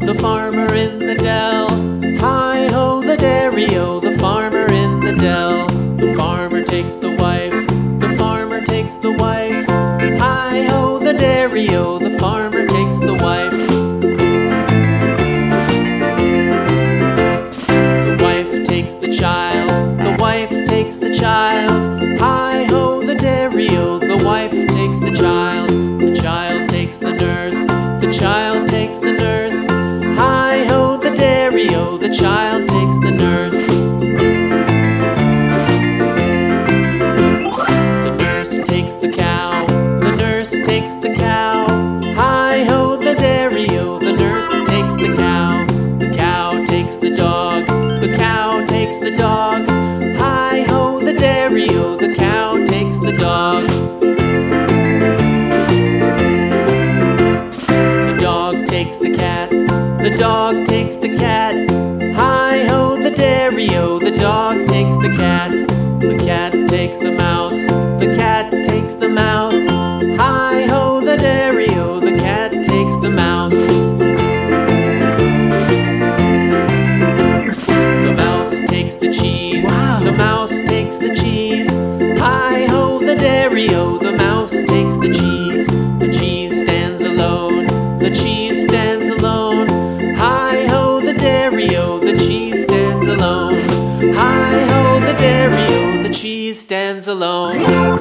The farmer in the dell. Hi-ho, the dairy-o, the farmer in the dell. The farmer takes the wife, the farmer takes the wife. Hi-ho, the dairy-o, the farmer takes the wife. The wife takes the child, the wife takes the child. Hi-ho, the dairy-o, the wife takes the child. The child takes the nurse, the child takes the nurse. Hi-ho, the dairy-o, the child takes the nurse. The nurse takes the cow, the nurse takes the cow. Hi-ho, the dairy-o, the nurse takes the cow. The cow takes the dog, the cow takes the dog. Hi-ho, the dairy-o, the cow takes the dog. The dog takes the cat, the dog takes the cat. Hi-ho, the dairy-o, the dog takes the cat. The cat takes the mouse, the cat takes the mouse. Hi-ho, the dairy-o, the cat takes the mouse. The mouse takes the cheese, the mouse takes the cheese. Hi-ho, the dairy-o, the mouse takes the cheese. The cheese stands alone, the cheese stands alone. Hi-ho, the dairy-o, the cheese stands alone. Hi-ho, the dairy-o, the cheese stands alone.